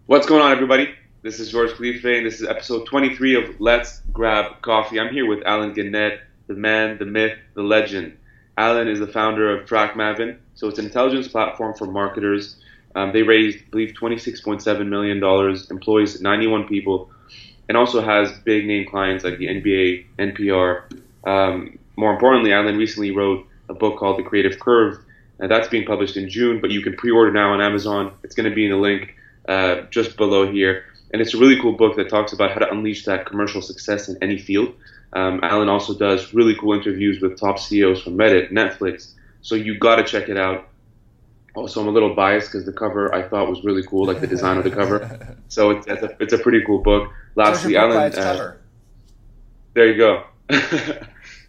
What's going on, everybody? This is George Khalife, and this is episode 23 of Let's Grab Coffee. I'm here with Alan Gannett, the man, the myth, the legend. Alan is the founder of TrackMaven, so it's an intelligence platform for marketers. They raised, I believe, $26.7 million, employs 91 people, and also has big name clients like the NBA, NPR. More importantly, Alan recently wrote a book called The Creative Curve, and that's being published in June, but you can pre-order now on Amazon. It's going to be in the link just below here. And it's a really cool book that talks about how to unleash that commercial success in any field. Alan also does really cool interviews with top CEOs from Reddit, Netflix. So you got to check it out. Also, I'm a little biased because the cover I thought was really cool, like the design of the cover. So it's a pretty cool book. Lastly, Alan, there you go.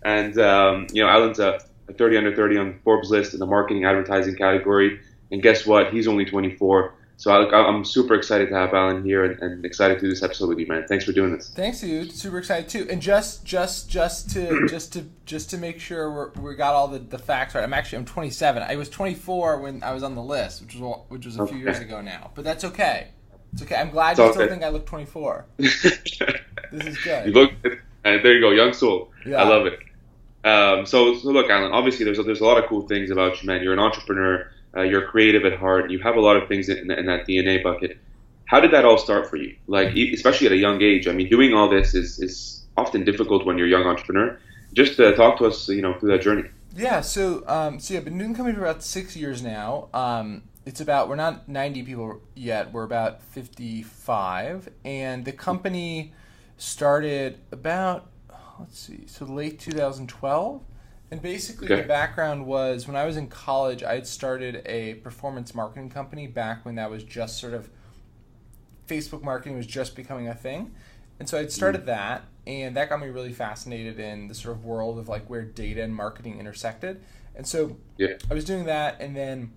And Alan's a 30 under 30 on Forbes list in the marketing advertising category. And guess what? He's only 24. So I'm super excited to have Alan here and excited to do this episode with you, man. Thanks for doing this. Thanks, dude. Super excited too. And just to make sure we got all the facts right. I'm 27. I was 24 when I was on the list, which was a few years ago now. But that's okay. It's okay. I'm glad you still think I look 24. This is good. You look, and there you go, young soul. Yeah. I love it. So look, Alan. Obviously, there's a lot of cool things about you, man. You're an entrepreneur. You're creative at heart. You have a lot of things in that DNA bucket. How did that all start for you? Like, especially at a young age. I mean, doing all this is often difficult when you're a young entrepreneur. Just talk to us, through that journey. Yeah. So I've been doing the company for about 6 years now. We're not 90 people yet. We're about 55, and the company started about late 2012. And basically, The background was when I was in college, I had started a performance marketing company back when that was just sort of Facebook marketing was just becoming a thing. And so I'd started that, and that got me really fascinated in the sort of world of like where data and marketing intersected. And so I was doing that, and then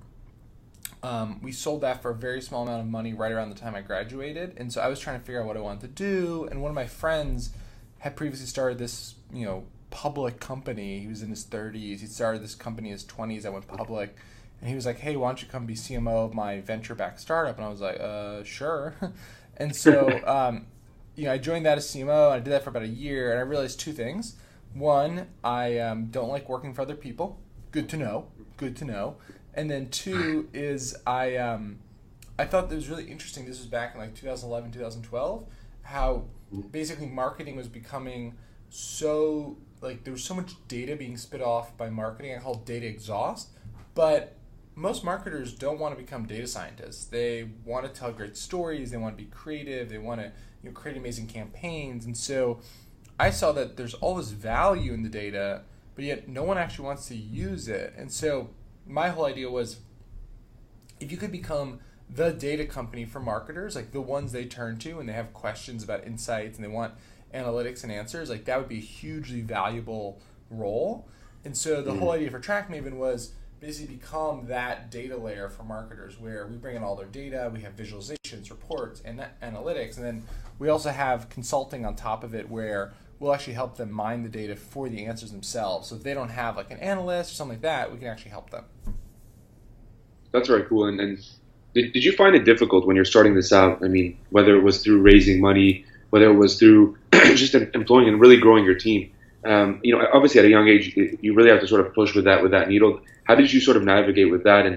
we sold that for a very small amount of money right around the time I graduated. And so I was trying to figure out what I wanted to do. And one of my friends had previously started this, public company. He was in his 30s. He started this company in his 20s that went public. And he was like, hey, why don't you come be CMO of my venture-backed startup? And I was like, sure. And so, I joined that as CMO, and I did that for about a year, and I realized two things. One, I don't like working for other people. Good to know. And then two is I thought that was really interesting. This was back in like 2011, 2012, how basically marketing was becoming so, like, there was so much data being spit off by marketing. I call it data exhaust. But most marketers don't want to become data scientists. They want to tell great stories. They want to be creative. They want to create amazing campaigns. And so I saw that there's all this value in the data, but yet no one actually wants to use it. And so my whole idea was, if you could become the data company for marketers, like the ones they turn to when they have questions about insights and they want analytics and answers, like that would be a hugely valuable role. And so the whole idea for TrackMaven was basically become that data layer for marketers, where we bring in all their data, we have visualizations, reports, and analytics, and then we also have consulting on top of it, where we'll actually help them mine the data for the answers themselves. So if they don't have like an analyst or something like that, we can actually help them. That's very cool. And did you find it difficult when you're starting this out? I mean, whether it was through raising money, whether it was through just employing and really growing your team. Obviously at a young age, you really have to sort of push with that needle. How did you sort of navigate with that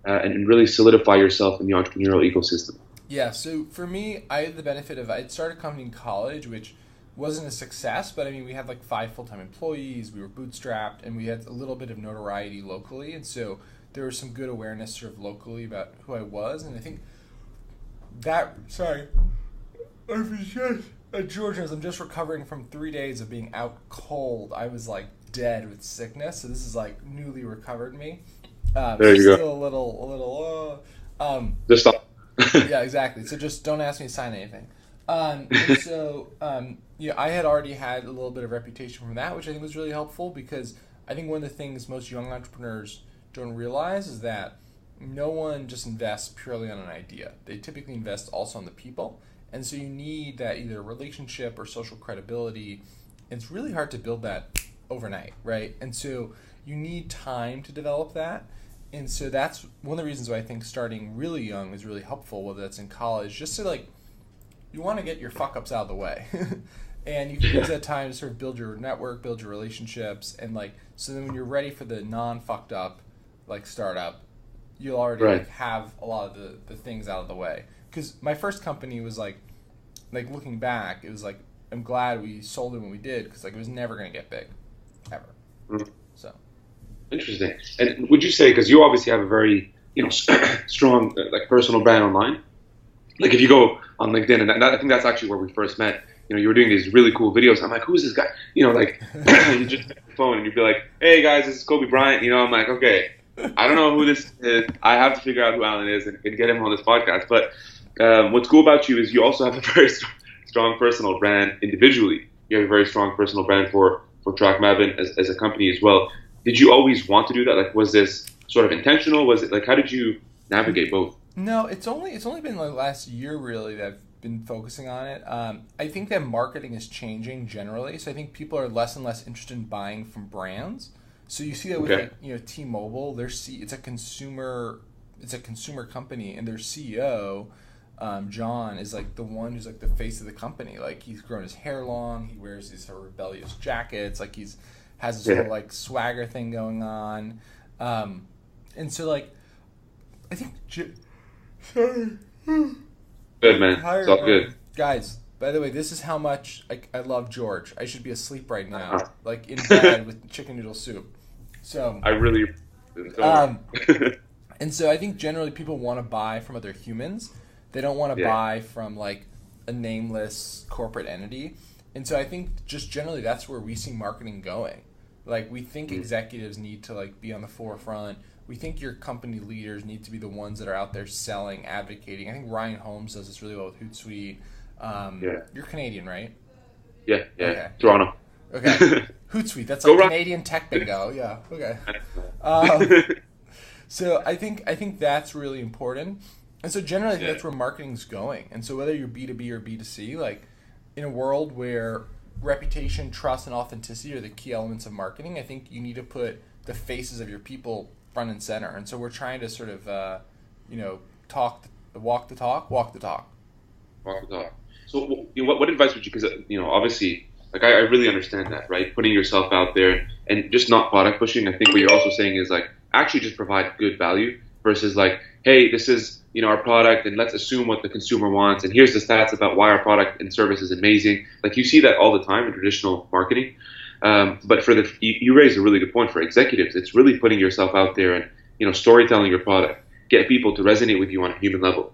and really solidify yourself in the entrepreneurial ecosystem? Yeah, so for me, I had the benefit of, I'd started a company in college, which wasn't a success, but I mean, we had like 5 full-time employees, we were bootstrapped, and we had a little bit of notoriety locally, and so there was some good awareness sort of locally about who I was, and I think that, at Georgia's, I'm just recovering from 3 days of being out cold. I was like dead with sickness, so this is like newly recovered me. There you go. Still a little. Just stop. Yeah, exactly. So just don't ask me to sign anything. And so, I had already had a little bit of reputation from that, which I think was really helpful, because I think one of the things most young entrepreneurs don't realize is that no one just invests purely on an idea. They typically invest also on the people. And so you need that either relationship or social credibility. It's really hard to build that overnight, right? And so you need time to develop that. And so that's one of the reasons why I think starting really young is really helpful, whether that's in college, just to like, you want to get your fuck ups out of the way. And you can use that time to sort of build your network, build your relationships, and like, so then when you're ready for the non-fucked up, like, startup, you'll already like have a lot of the things out of the way. Because my first company was like looking back, it was like, I'm glad we sold it when we did, because like it was never going to get big, ever. Mm-hmm. So interesting. And would you say, because you obviously have a very strong like personal brand online, like if you go on LinkedIn, and I think that's actually where we first met. You were doing these really cool videos. I'm like, who's this guy? Like you just pick the phone and you'd be like, hey guys, this is Kobe Bryant. I'm like, okay, I don't know who this is. I have to figure out who Alan is and get him on this podcast. But what's cool about you is you also have a very strong personal brand individually. You have a very strong personal brand for TrackMaven as a company as well. Did you always want to do that? Like, was this sort of intentional? Was it like, how did you navigate both? No, it's only been like last year really that I've been focusing on it. I think that marketing is changing generally, so I think people are less and less interested in buying from brands. So you see that with like, T-Mobile, it's a consumer company, and their CEO, John, is like the one who's like the face of the company. Like, he's grown his hair long, he wears these sort of rebellious jackets, like has this whole like swagger thing going on, and so like I think. Good, man. It's all good. Guys, by the way, this is how much I love George. I should be asleep right now, like in bed with chicken noodle soup. So I really. And so I think generally people want to buy from other humans. They don't want to buy from like a nameless corporate entity. And so I think just generally that's where we see marketing going. Like, we think executives need to like be on the forefront. We think your company leaders need to be the ones that are out there selling, advocating. I think Ryan Holmes does this really well with Hootsuite. You're Canadian, right? Yeah. Okay. Toronto. Okay. Hootsuite. That's like Canadian tech bingo. Yeah. Okay. So I think that's really important. And so generally I think that's where marketing's going. And so whether you're B2B or B2C, like in a world where reputation, trust, and authenticity are the key elements of marketing, I think you need to put the faces of your people front and center. And so we're trying to sort of, walk the talk. Walk the talk. So what advice would you, because, obviously, like I really understand that, right? Putting yourself out there and just not product pushing. I think what you're also saying is like, actually just provide good value versus like, hey, this is, our product, and let's assume what the consumer wants, and here's the stats about why our product and service is amazing. Like, you see that all the time in traditional marketing. But you raise a really good point for executives. It's really putting yourself out there and, storytelling your product, get people to resonate with you on a human level.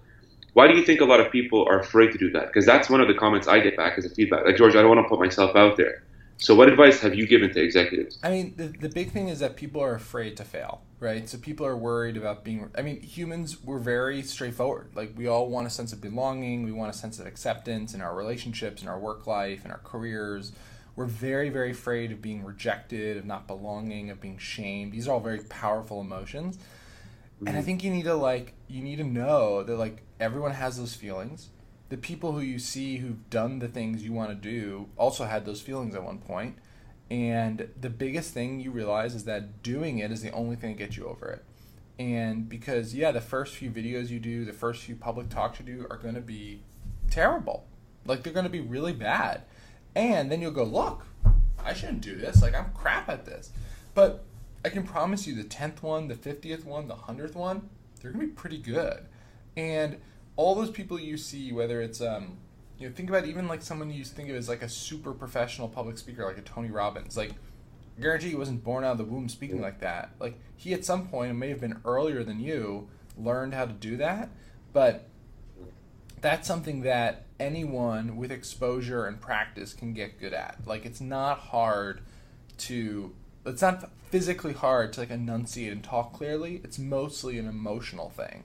Why do you think a lot of people are afraid to do that? Because that's one of the comments I get back as a feedback. Like, George, I don't want to put myself out there. So what advice have you given to executives? I mean, the big thing is that people are afraid to fail, right? So people are worried about humans, we're very straightforward. Like, we all want a sense of belonging. We want a sense of acceptance in our relationships, in our work life, in our careers. We're very, very afraid of being rejected, of not belonging, of being shamed. These are all very powerful emotions. Mm-hmm. And I think you need to know that, like, everyone has those feelings. The people who you see who've done the things you want to do also had those feelings at one point. And the biggest thing you realize is that doing it is the only thing that gets you over it. And because, the first few videos you do, the first few public talks you do are going to be terrible. Like, they're going to be really bad. And then you'll go, look, I shouldn't do this. Like, I'm crap at this. But I can promise you the 10th one, the 50th one, the 100th one, they're going to be pretty good. And all those people you see, whether it's, think about even like someone you think of as like a super professional public speaker, like a Tony Robbins. Like, I guarantee he wasn't born out of the womb speaking like that. Like, he at some point, it may have been earlier than you, learned how to do that. But that's something that anyone with exposure and practice can get good at. Like, it's not physically hard to like enunciate and talk clearly. It's mostly an emotional thing.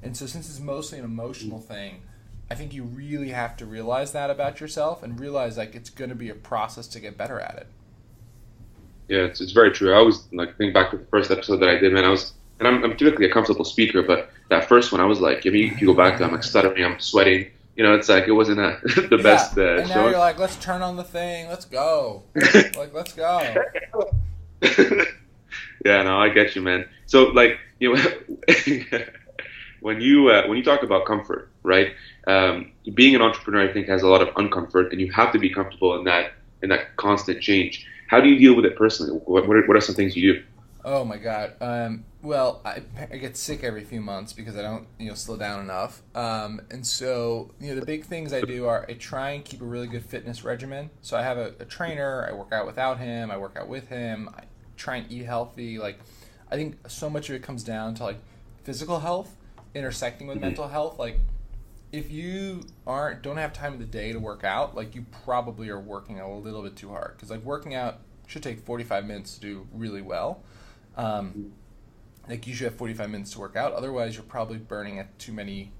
And so since it's mostly an emotional thing, I think you really have to realize that about yourself and realize like it's going to be a process to get better at it. Yeah, it's very true. I always like think back to the first episode that I did, man. I'm typically a comfortable speaker, but that first one I was like, if you go back to, I'm like stuttering, I'm sweating. It's like it wasn't the best and show. Now you're like, let's turn on the thing, let's go. Like, let's go. Yeah, no, I get you, man. So like, You know, when you talk about comfort, right? Being an entrepreneur, I think, has a lot of uncomfort, and you have to be comfortable in that constant change. How do you deal with it personally? What are some things you do? Oh my God. Well, I get sick every few months because I don't, slow down enough. And so, the big things I do are I try and keep a really good fitness regimen. So I have a trainer. I work out without him. I work out with him. I try and eat healthy. Like, I think so much of it comes down to like physical health intersecting with Hmm. mental health. Like, if you don't have time of the day to work out, like you probably are working a little bit too hard because like working out should take 45 minutes to do really well. Um, like you should have 45 minutes to work out. Otherwise, you're probably burning at too many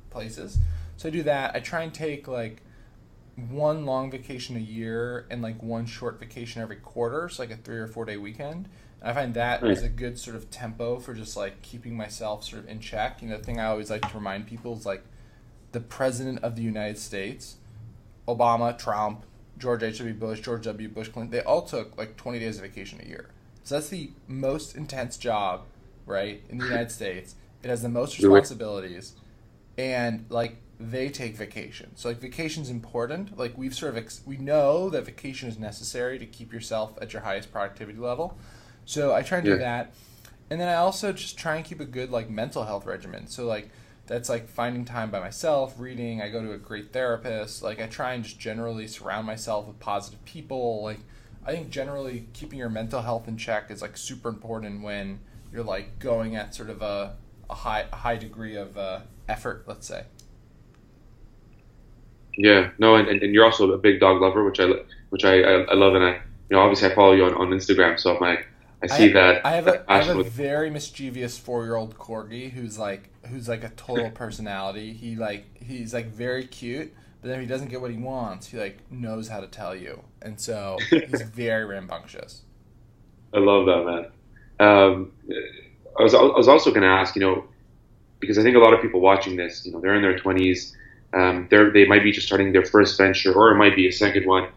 places. So I do that. I try and take like one long vacation a year and like one short vacation every quarter, so like a 3 or 4 day weekend. And I find that is Nice. a good sort of tempo for just like keeping myself sort of in check. The thing I always like to remind people is like the president of the United States, Obama, Trump, George H.W. Bush, George W. Bush Clinton, they all took like 20 days of vacation a year. So that's the most intense job, right, in the United States. It has the most You're right. responsibilities, and like they take vacation. So like vacation's important. Like we've sort of we know that vacation is necessary to keep yourself at your highest productivity level. So I try and do Yeah. that, and then I also just try and keep a good like mental health regimen. So like that's like finding time by myself, reading. I go to a great therapist. Like I try and just generally surround myself with positive people. Like I think generally keeping your mental health in check is like super important when you're like going at sort of a high degree of effort, let's say. Yeah. No, and you're also a big dog lover, which I love, and obviously I follow you on Instagram, so I see I I have that a I have passion a with. very mischievous 4-year-old corgi who's like a total personality. He's like very cute, but then if he doesn't get what he wants, he like knows how to tell you, and so he's very rambunctious. I love that, man. I was also going to ask, because I think a lot of people watching this, they're in their 20s, they might be just starting their first venture, or it might be a second one,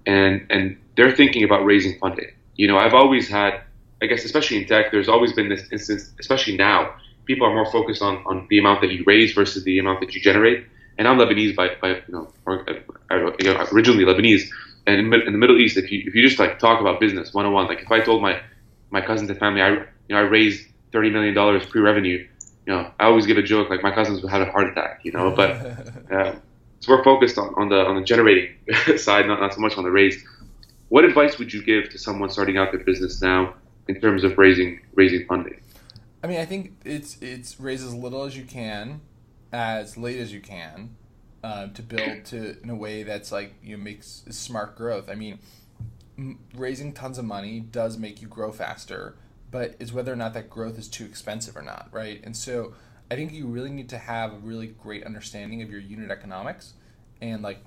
and they're thinking about raising funding. I've always had, I guess, especially in tech, there's always been this instance, especially now, people are more focused on the amount that you raise versus the amount that you generate. And I'm Lebanese originally Lebanese, and in the Middle East, if you just like talk about business 101, like if I told my cousins and family I raised $30 million pre-revenue, I always give a joke like my cousins would have a heart attack, but uh, so we're focused on the generating side, not so much on the raise. What advice would you give to someone starting out their business now in terms of raising funding? I mean, I think it's raise as little as you can, as late as you can, to build to in a way that's like makes smart growth. I mean, raising tons of money does make you grow faster, but it's whether or not that growth is too expensive or not, right? And so I think you really need to have a really great understanding of your unit economics and like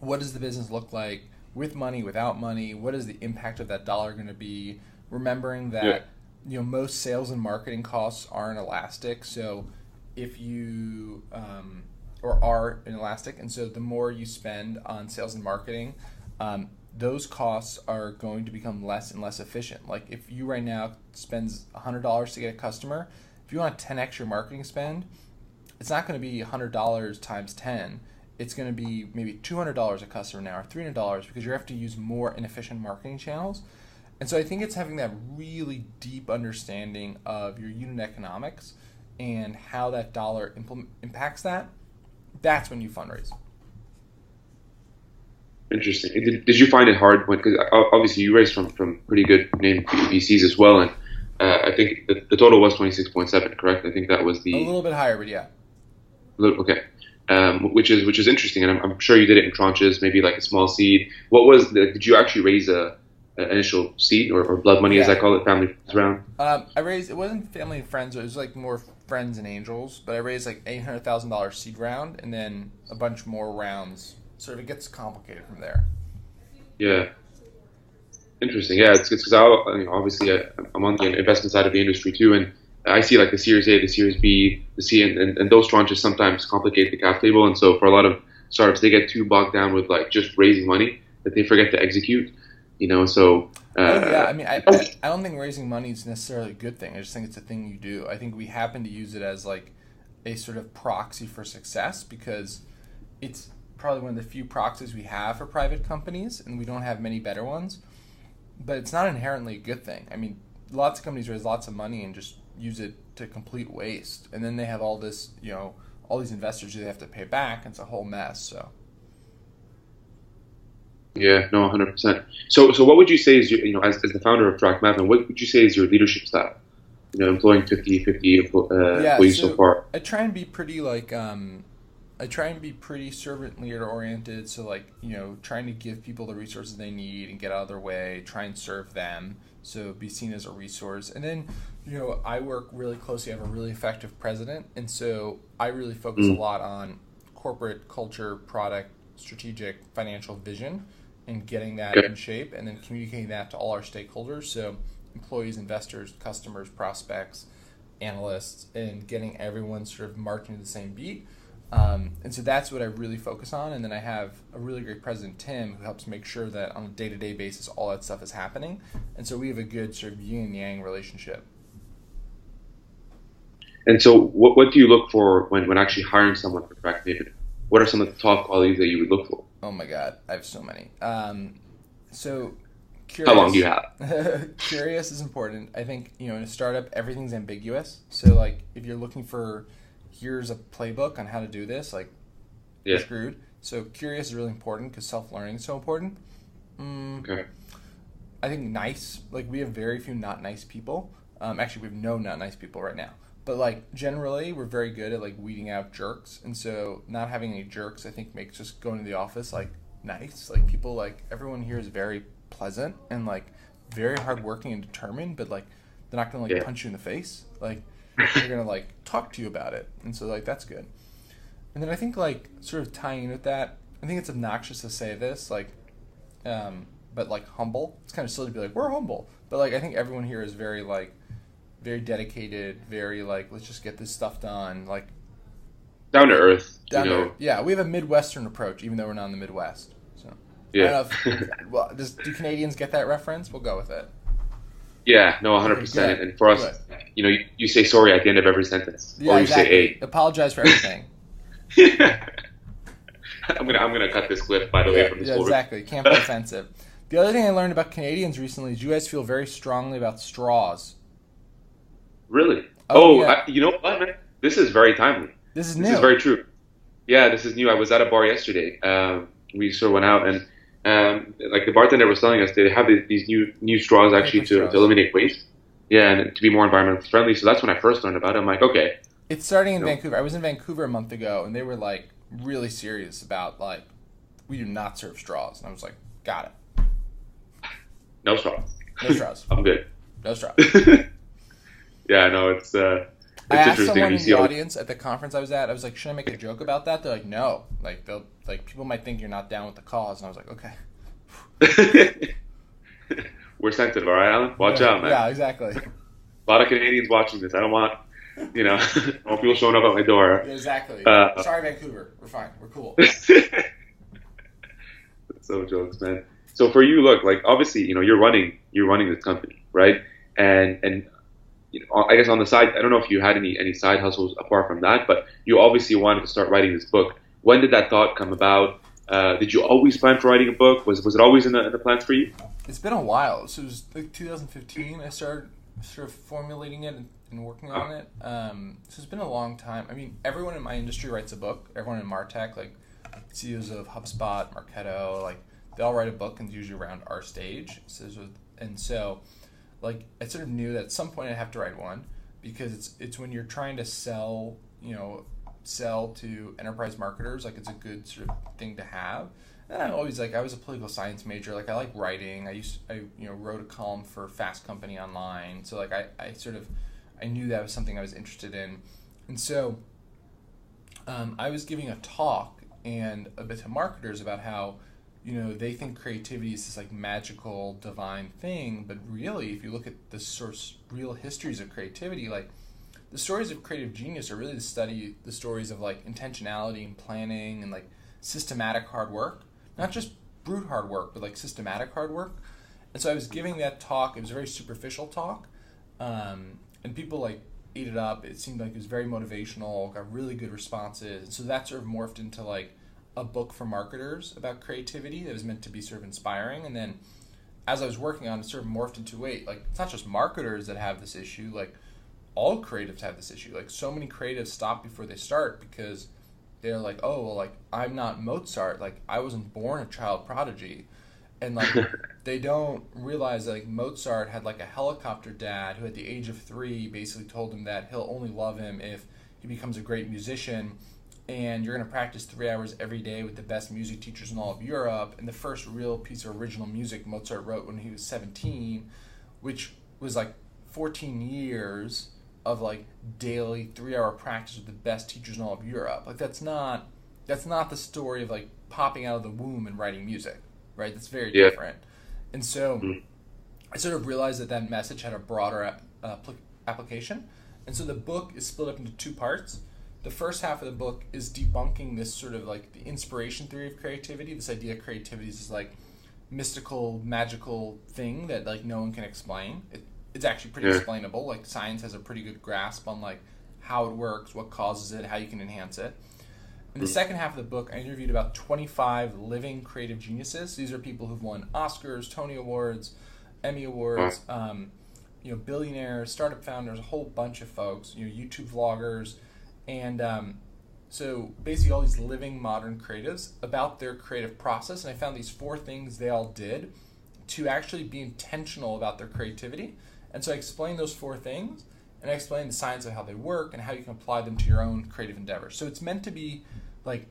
what does the business look like with money, without money? What is the impact of that dollar going to be? Remembering Yeah, that most sales and marketing costs aren't elastic, so if you or are inelastic, and so the more you spend on sales and marketing, those costs are going to become less and less efficient. Like if you right now spends $100 to get a customer, if you want to 10x your marketing spend, it's not going to be $100 times 10. It's going to be maybe $200 a customer now or $300 because you have to use more inefficient marketing channels. And so I think it's having that really deep understanding of your unit economics and how that dollar impacts that. That's when you fundraise. interesting. Did you find it hard when, because obviously you raised from pretty good name VCs as well, and I think the total was 26.7, correct? I think that was A the little bit higher, but yeah. okay, which is interesting, and I'm sure you did it in tranches, maybe like a small seed. What was did you actually raise a initial seed or blood money as I Yeah. call it, family funds round? I raised, it wasn't family and friends, it was like more friends and angels, but I raised like $800,000 seed round and then a bunch more rounds. Sort of it gets complicated from there. Yeah, interesting. Yeah, it's because obviously I'm on the investment side of the industry too, and I see like the Series A, the Series B, the C, and those tranches sometimes complicate the cap table, and so for a lot of startups, they get too bogged down with like just raising money that they forget to execute. So Oh yeah, I mean, I don't think raising money is necessarily a good thing. I just think it's a thing you do. I think we happen to use it as like a sort of proxy for success because it's probably one of the few proxies we have for private companies, and we don't have many better ones. But it's not inherently a good thing. I mean, lots of companies raise lots of money and just use it to complete waste, and then they have all this, all these investors who they have to pay back. And it's a whole mess. So. yeah, no, 100%. So what would you say is as the founder of TrackMaven, what would you say is your leadership style? Employing 50 Yeah, employees so so far. I try and be pretty I try and be pretty servant leader oriented. So trying to give people the resources they need and get out of their way. Try and serve them. So be seen as a resource. And then I work really closely. I have a really effective president, and so I really focus a lot on corporate culture, product, strategic, financial vision, and getting that Okay. in shape, and then communicating that to all our stakeholders. So employees, investors, customers, prospects, analysts, and getting everyone sort of marching to the same beat. And so that's what I really focus on. And then I have a really great president, Tim, who helps make sure that on a day-to-day basis, all that stuff is happening. And so we have a good sort of yin and yang relationship. And so what do you look for when actually hiring someone for TrackMaven? What are some of the top qualities that you would look for? Oh my God, I have so many. So How long do curious, you have? curious is important. I think, in a startup, everything's ambiguous. So like if you're looking for, here's a playbook on how to do this, like you're Yeah. screwed. So curious is really important because self-learning is so important. Okay. I think nice, like we have very few not nice people. Actually, we have no not nice people right now. But like generally, we're very good at like weeding out jerks, and so not having any jerks, I think, makes just going to the office like nice. Like people, like everyone here is very pleasant and like very hardworking and determined, but like they're not gonna like Yeah. punch you in the face. Like they're gonna like talk to you about it, and so like that's good. And then I think like sort of tying in with that, I think it's obnoxious to say this, like, but like humble. It's kind of silly to be like we're humble, but like I think everyone here is very like very dedicated, very like let's just get this stuff done. Like Down to earth, down there, yeah. We have a Midwestern approach, even though we're not in the Midwest. So I don't Yeah. know if, well, do Canadians get that reference? We'll go with it. Yeah, no, Okay, 100%. good, And for us, good. You say sorry at the end of every sentence, Yeah, or you exactly. say Apologize for everything. A. I'm gonna cut this clip, by the way, Yeah, from this yeah, whole. exactly. Can't be offensive. The other thing I learned about Canadians recently is you guys feel very strongly about straws. Really? Oh Oh, yeah, you know what, man? This is very timely. this is This is new. very true. Yeah, this is new. I was at a bar yesterday. We sort of went out, and like the bartender was telling us they have these new straws Paper actually to straws. eliminate waste. Yeah, and to be more environmentally friendly. So that's when I first learned about it. I'm like, okay, It's starting in you know, Vancouver. I was in Vancouver a month ago, and they were like really serious about like we do not serve straws, and I was like, got it, no straws. no straws, I'm good. no straws. Yeah, no, it's I it's asked interesting someone when you in see the all. audience at the conference I was at. I was like, should I make a joke about that? They're like, no. Like they'll like people might think you're not down with the cause, and I was like, okay. We're sensitive, all right, Alan? Watch Yeah, out, man. yeah, exactly. A lot of Canadians watching this. I don't want, I don't want people showing up at my door. Yeah, exactly. Uh, Sorry, Vancouver. We're fine. We're cool. So jokes, man. So for you, look, like obviously, you're running this company, right? And I guess on the side, I don't know if you had any side hustles apart from that, but you obviously wanted to start writing this book. When did that thought come about? Did you always plan for writing a book? Was it always in the plans for you? It's been a while. So it was like 2015. I started sort of formulating it and working on it. So it's been a long time. I mean, everyone in my industry writes a book. Everyone in Martech, like CEOs of HubSpot, Marketo, like they all write a book, and it's usually around our stage. So like I sort of knew that at some point I'd have to write one because it's when you're trying to sell to enterprise marketers, like it's a good sort of thing to have. And I always like I was a political science major, like I like writing. I wrote a column for Fast Company online, so like I knew that was something I was interested in, and so I was giving a talk and a bit to marketers about how they think creativity is this like magical divine thing, but really if you look at the source real histories of creativity, like the stories of creative genius are really to study the stories of like intentionality and planning and like systematic hard work, not just brute hard work, but like systematic hard work. And so I was giving that talk. It was a very superficial talk, and people like ate it up. It seemed like it was very motivational, got really good responses. And so that sort of morphed into like a book for marketers about creativity that was meant to be sort of inspiring. And then as I was working on it, sort of morphed into, wait, like it's not just marketers that have this issue, like all creatives have this issue. Like so many creatives stop before they start because they're like, oh, well, like I'm not Mozart. Like I wasn't born a child prodigy. And like they don't realize that like Mozart had like a helicopter dad who at the age of 3 basically told him that he'll only love him if he becomes a great musician, and you're going to practice 3 hours every day with the best music teachers in all of Europe. And the first real piece of original music Mozart wrote when he was 17, which was like 14 years of like daily 3-hour practice with the best teachers in all of Europe. Like that's not the story of like popping out of the womb and writing music. Right, that's very different. And so I sort of realized that message had a broader application. And so the book is split up into 2 parts. The first half of the book is debunking this sort of like the inspiration theory of creativity, this idea of creativity is this like mystical, magical thing that like no one can explain. It's actually pretty explainable. Like science has a pretty good grasp on like how it works, what causes it, how you can enhance it. In the second half of the book, I interviewed about 25 living creative geniuses. These are people who've won Oscars, Tony Awards, Emmy Awards, billionaires, startup founders, a whole bunch of folks, YouTube vloggers, and so basically all these living modern creatives about their creative process. And I found these 4 things they all did to actually be intentional about their creativity. And so I explained those 4 things, and I explained the science of how they work and how you can apply them to your own creative endeavors. So it's meant to be like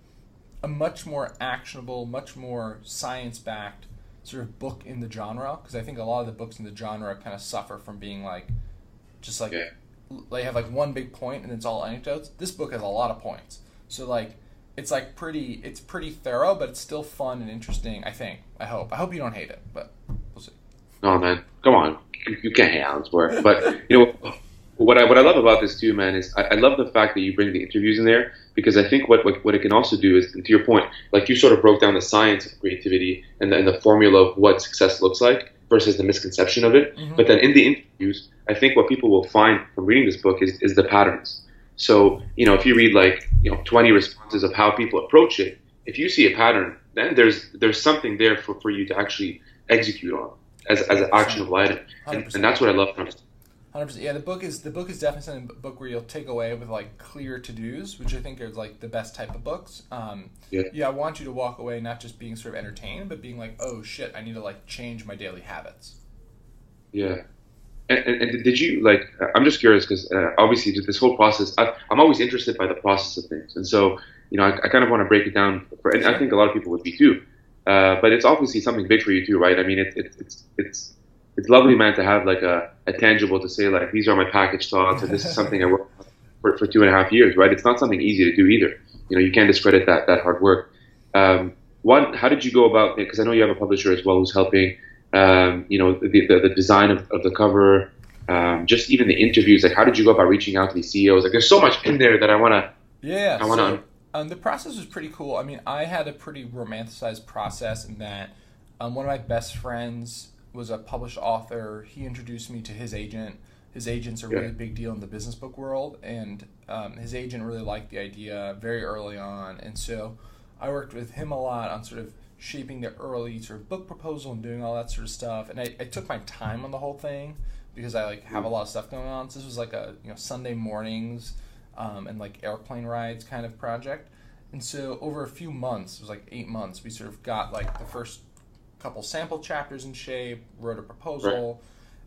a much more actionable, much more science-backed sort of book in the genre, because I think a lot of the books in the genre kind of suffer from being like, just like, they have like one big point and it's all anecdotes. This book has a lot of points. So like, it's pretty thorough, but it's still fun and interesting, I think. I hope you don't hate it, but we'll see. Oh man, come on. You can't hate Alan's work. But, what I love about this too, man, is I love the fact that you bring the interviews in there, because I think what it can also do is, to your point, like you sort of broke down the science of creativity and the formula of what success looks like versus the misconception of it. Mm-hmm. But then in the interviews, I think what people will find from reading this book is the patterns. So, if you read 20 responses of how people approach it, if you see a pattern, then there's something there for you to actually execute on as an actionable item. And that's what I love from it. 100%. Yeah, the book is definitely something, a book where you'll take away with like clear to-dos, which I think are like the best type of books. I want you to walk away not just being sort of entertained, but being like, oh shit, I need to like change my daily habits. Yeah. And did you I'm just curious because obviously this whole process, I'm always interested by the process of things. And so, I kind of want to break it down and I think a lot of people would be too. But it's obviously something big for you too, right? I mean, it's lovely, man, to have like a tangible to say like, these are my package thoughts and this is something I worked for 2.5 years, right? It's not something easy to do either. You can't discredit that hard work. How did you go about it? Because I know you have a publisher as well who's helping, the design of the cover, just even the interviews. Like, how did you go about reaching out to these CEOs? Like, there's so much in there that I want to... The process was pretty cool. I mean, I had a pretty romanticized process in that one of my best friends was a published author. He introduced me to his agent. His agent's a really big deal in the business book world, and his agent really liked the idea very early on. And so I worked with him a lot on sort of shaping the early sort of book proposal and doing all that sort of stuff. And I took my time on the whole thing because I have a lot of stuff going on. So this was like a Sunday mornings and like airplane rides kind of project. And so over a few months, it was like 8 months, we sort of got like the first couple sample chapters in shape, wrote a proposal,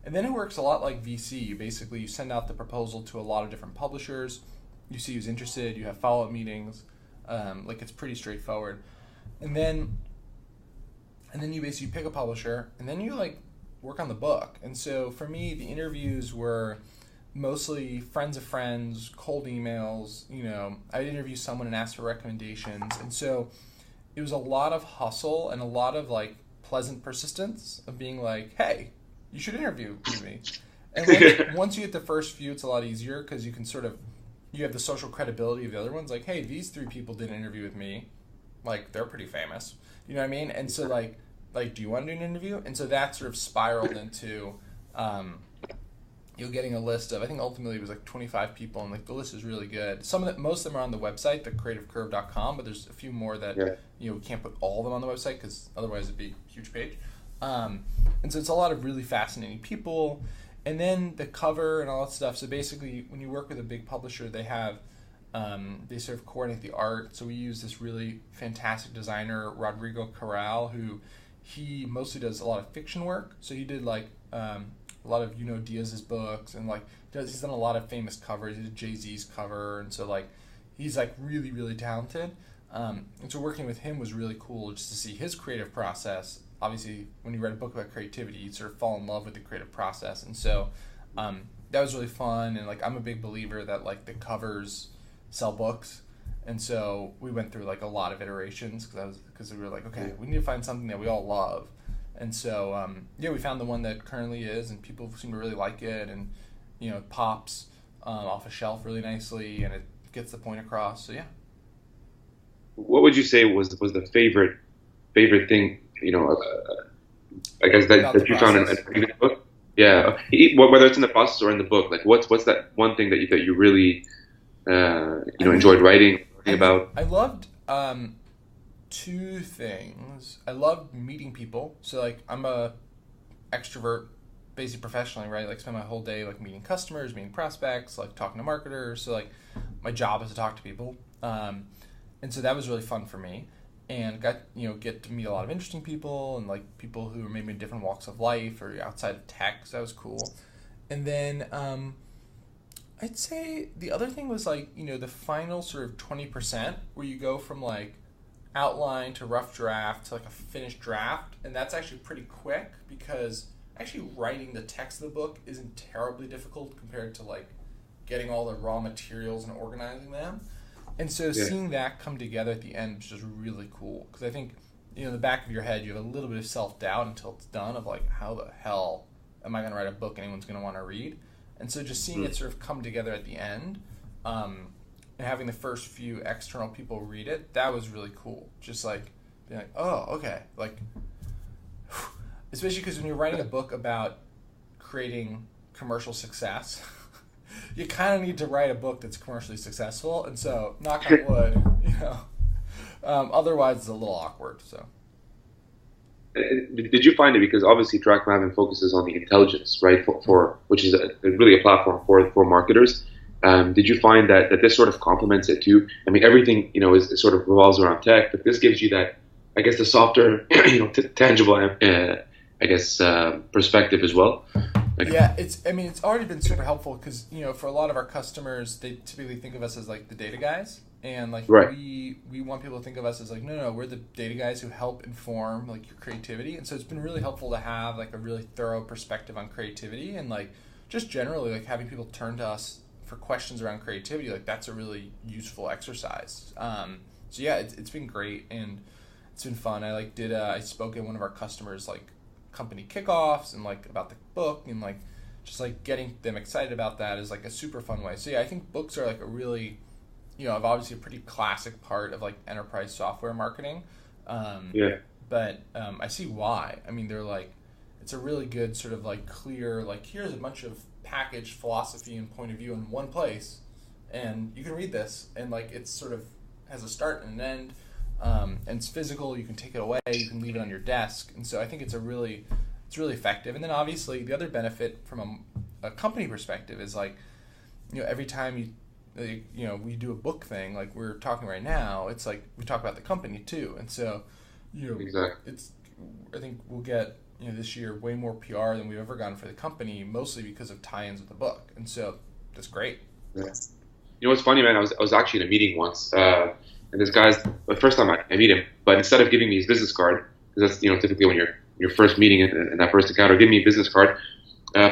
and then it works a lot like VC. You send out the proposal to a lot of different publishers, you see who's interested, you have follow-up meetings, it's pretty straightforward, and then you basically pick a publisher, and then you work on the book. And so for me, the interviews were mostly friends of friends, cold emails. I'd interview someone and ask for recommendations, and so it was a lot of hustle and a lot of pleasant persistence of being like, hey, you should interview with me. And once you get the first few, it's a lot easier because you can you have the social credibility of the other ones. Like, hey, these 3 people did an interview with me. They're pretty famous. You know what I mean? And so like, do you want to do an interview? And so that sort of spiraled into, getting a list of, I think ultimately it was like 25 people, and like the list is really good. Most of them are on the website, thecreativecurve.com, but there's a few more that, we can't put all of them on the website because otherwise it'd be a huge page. And so it's a lot of really fascinating people. And then the cover and all that stuff. So basically, when you work with a big publisher, they have, they sort of coordinate the art. So we use this really fantastic designer, Rodrigo Corral, who he mostly does a lot of fiction work. So he did like a lot of Diaz's books, and like he's done a lot of famous covers. He did Jay-Z's cover, and so like he's like really, really talented. And so working with him was really cool just to see his creative process. Obviously, when you read a book about creativity, you sort of fall in love with the creative process, and so that was really fun. And like I'm a big believer that like the covers sell books, and so we went through like a lot of iterations because we were like, okay, we need to find something that we all love, and so we found the one that currently is, and people seem to really like it, and it pops off a shelf really nicely, and it gets the point across. So yeah. What would you say was the favorite thing? I guess that you found in the book. Yeah, whether it's in the process or in the book, like what's that one thing that you really enjoyed writing about? I loved two things. I loved meeting people. So like I'm a extrovert, basically professionally, right? Like spend my whole day like meeting customers, meeting prospects, like talking to marketers. So like my job is to talk to people, and so that was really fun for me. And get to meet a lot of interesting people, and like people who are maybe in different walks of life or outside of tech. So that was cool. And then I'd say the other thing was like the final sort of 20% where you go from like outline to rough draft to like a finished draft, and that's actually pretty quick because actually writing the text of the book isn't terribly difficult compared to like getting all the raw materials and organizing them. And so seeing that come together at the end was just really cool, because I think, in the back of your head, you have a little bit of self-doubt until it's done of like, how the hell am I going to write a book anyone's going to want to read? And so just seeing it sort of come together at the end, and having the first few external people read it, that was really cool. Just like being like, oh, okay. Like, especially because when you're writing a book about creating commercial success, you kind of need to write a book that's commercially successful, and so knock on wood, otherwise it's a little awkward. So, did you find it, because obviously TrackMaven focuses on the intelligence, right? For which is really a platform for marketers. Did you find that this sort of complements it too? I mean, everything is sort of revolves around tech, but this gives you that, I guess, the softer, tangible, perspective as well. It's already been super helpful because, for a lot of our customers, they typically think of us as like the data guys. And like we want people to think of us as like, no, we're the data guys who help inform like your creativity. And so it's been really helpful to have like a really thorough perspective on creativity, and like just generally like having people turn to us for questions around creativity. Like that's a really useful exercise. It's been great, and it's been fun. I spoke at one of our customers like company kickoffs and like about the book, and like just like getting them excited about that is like a super fun way. So I think books are like a really obviously a pretty classic part of like enterprise software marketing. But I see why. I mean, they're like, it's a really good sort of like clear, like here's a bunch of packaged philosophy and point of view in one place, and you can read this, and like it's sort of has a start and an end. And it's physical. You can take it away. You can leave it on your desk. And so I think it's really effective. And then obviously the other benefit from a company perspective is like, every time we do a book thing, like we're talking right now, it's like we talk about the company too. And so, exactly. I think we'll get, this year way more PR than we've ever gotten for the company, mostly because of tie-ins with the book. And so that's great. Yeah. What's funny, man, I was actually in a meeting once, and this guy's the first time I meet him, but instead of giving me his business card, because that's typically when you're first meeting in that first encounter, give me a business card,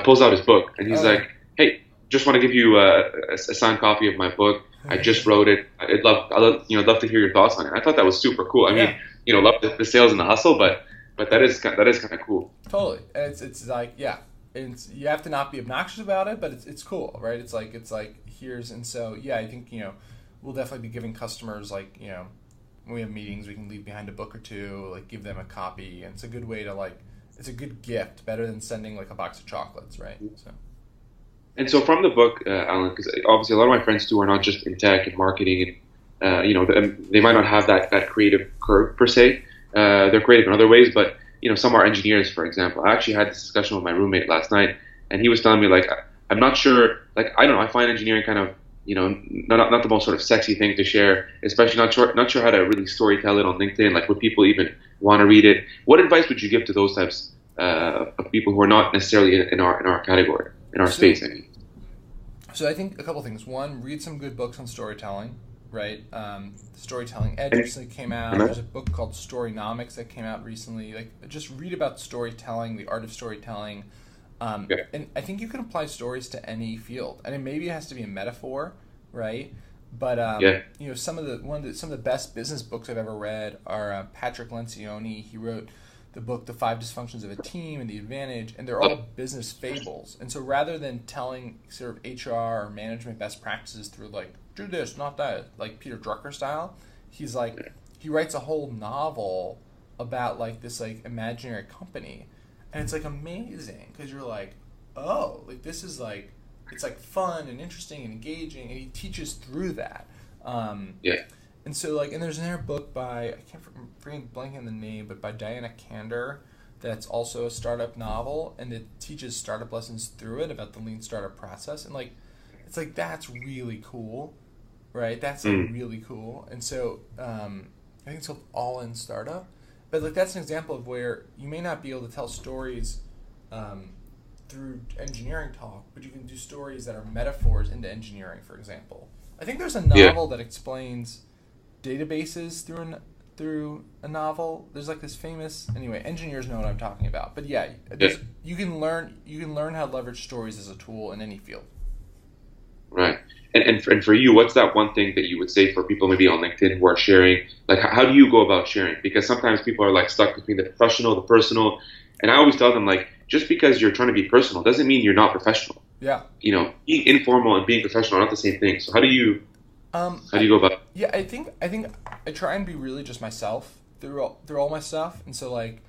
pulls out his book, and he's like, "Hey, just want to give you a signed copy of my book. I just wrote it. I'd love to hear your thoughts on it." I thought that was super cool. I mean, love the sales and the hustle, but that is kind of cool. Totally, and it's like you have to not be obnoxious about it, but it's cool, right? It's like here's, and so I think we'll definitely be giving customers like when we have meetings, we can leave behind a book or two, like give them a copy, and it's a good way to like, it's a good gift, better than sending like a box of chocolates, right? So. And so from the book, Alan, because obviously a lot of my friends too are not just in tech and marketing, and they might not have that creative curve per se. They're creative in other ways, but some are engineers, for example. I actually had this discussion with my roommate last night, and he was telling me like I'm not sure, like I don't know, I find engineering kind of not the most sort of sexy thing to share, especially not sure how to really storytell it on LinkedIn. Like, would people even want to read it? What advice would you give to those types of people who are not necessarily in our category, in our space? I mean. So I think a couple things. One, read some good books on storytelling, right? Storytelling Edge recently came out. There's a book called Storynomics that came out recently. Like, just read about storytelling, the art of storytelling. And I think you can apply stories to any field. And maybe it has to be a metaphor, right? But some of the best business books I've ever read are Patrick Lencioni. He wrote the book The 5 Dysfunctions of a Team and The Advantage, and they're all business fables. And so rather than telling sort of HR or management best practices through like, do this, not that, like Peter Drucker style, he's like, he writes a whole novel about like this like imaginary company. And it's like amazing because you're like, oh, like this is like, it's like fun and interesting and engaging, and he teaches through that. And so like, and there's another book by, I can't forget blanking on the name, but by Diana Kander, that's also a startup novel, and it teaches startup lessons through it about the lean startup process. And like, it's like, that's really cool, right? That's like really cool. And so I think it's called All In Startup. But like, that's an example of where you may not be able to tell stories through engineering talk, but you can do stories that are metaphors into engineering, for example. I think there's a novel that explains databases through a novel. There's like this famous, anyway, engineers know what I'm talking about. But you can learn how to leverage stories as a tool in any field. Right. And for you, what's that one thing that you would say for people maybe on LinkedIn who are sharing? Like, how do you go about sharing? Because sometimes people are like stuck between the professional, the personal. And I always tell them, like, just because you're trying to be personal doesn't mean you're not professional. Yeah. Being informal and being professional are not the same thing. So how do you go about it? Yeah, I think I try and be really just myself through all my stuff. And so like,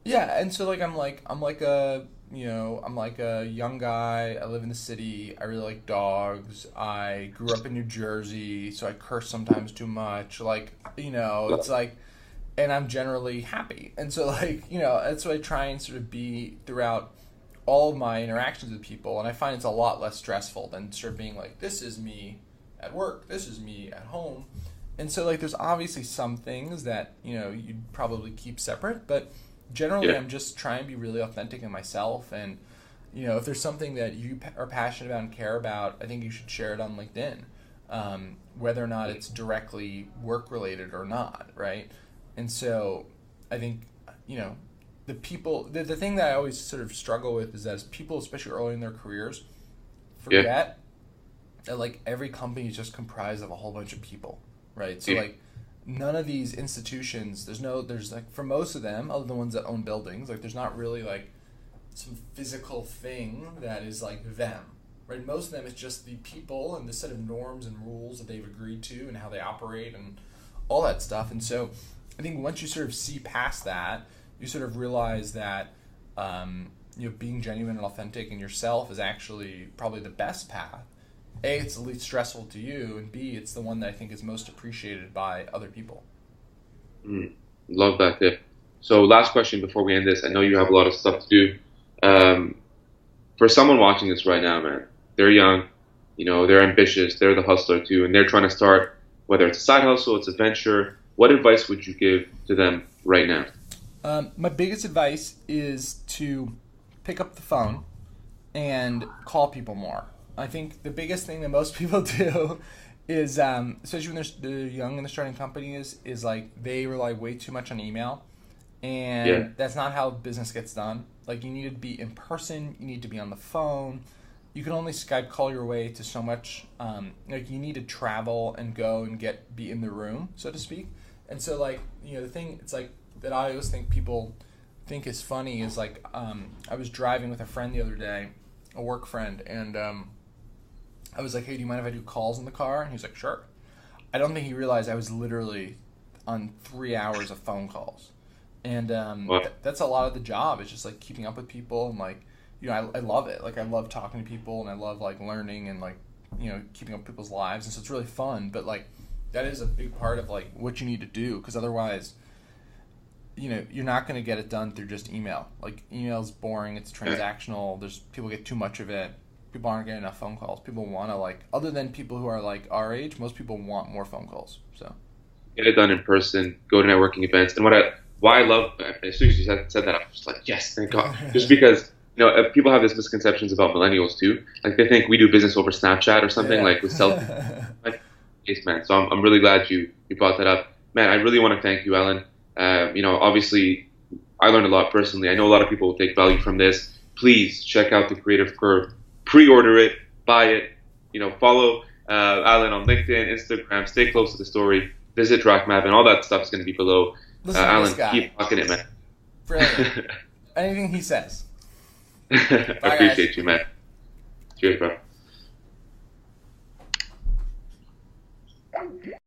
yeah, and so like I'm like a young guy. I live in the city. I really like dogs. I grew up in New Jersey, so I curse sometimes too much. Like, it's like, and I'm generally happy. And so like, that's what I try and sort of be throughout all of my interactions with people. And I find it's a lot less stressful than sort of being like, this is me at work, this is me at home. And so like, there's obviously some things that, you'd probably keep separate, but generally I'm just trying to be really authentic in myself. And, if there's something that you are passionate about and care about, I think you should share it on LinkedIn, whether or not it's directly work related or not. Right. And so I think, the people, the thing that I always sort of struggle with is that as people, especially early in their careers, forget that like every company is just comprised of a whole bunch of people, right? So like none of these institutions, there's like, for most of them, other than the ones that own buildings, like there's not really like some physical thing that is like them, right? Most of them it's just the people and the set of norms and rules that they've agreed to and how they operate and all that stuff. And so I think once you sort of see past that, you sort of realize that being genuine and authentic in yourself is actually probably the best path. A, it's the least stressful to you, and B, it's the one that I think is most appreciated by other people. Love that tip. So last question before we end this. I know you have a lot of stuff to do. For someone watching this right now, man, they're young, they're ambitious, they're the hustler too, and they're trying to start, whether it's a side hustle, it's a venture. What advice would you give to them right now? My biggest advice is to pick up the phone and call people more. I think the biggest thing that most people do is, especially when they're young and they're starting companies, is like they rely way too much on email. And that's not how business gets done. Like, you need to be in person. You need to be on the phone. You can only Skype call your way to so much. Like, you need to travel and go and be in the room, so to speak. And so, like, the thing, it's like, that I always think people think is funny is like, I was driving with a friend the other day, a work friend, and I was like, hey, do you mind if I do calls in the car? And he was like, sure. I don't think he realized I was literally on 3 hours of phone calls. And Wow. that's a lot of the job. It's just like keeping up with people and like, I love it. Like I love talking to people and I love like learning and like, keeping up with people's lives. And so it's really fun. But like that is a big part of like what you need to do, because otherwise, you're not going to get it done through just email. Like email's boring. It's transactional. People get too much of it. People aren't getting enough phone calls. People want to like, other than people who are like our age, most people want more phone calls. So Get it done in person. Go to networking events. And why I love, as soon as you said that, I was just like, yes, thank God. Just because people have these misconceptions about millennials too. Like they think we do business over Snapchat or something, yeah. like with selfies. Like, yes, man. So I'm really glad you brought that up, man. I really want to thank you, Alan. Obviously, I learned a lot personally. I know a lot of people will take value from this. Please check out the Creative Curve. Pre-order it, buy it. Follow Alan on LinkedIn, Instagram. Stay close to the story. Visit TrackMaven. All that stuff is going to be below. Listen to Alan, this guy. keep rocking it, man. Brilliant. Anything he says. I appreciate guys. you, man. Cheers, bro.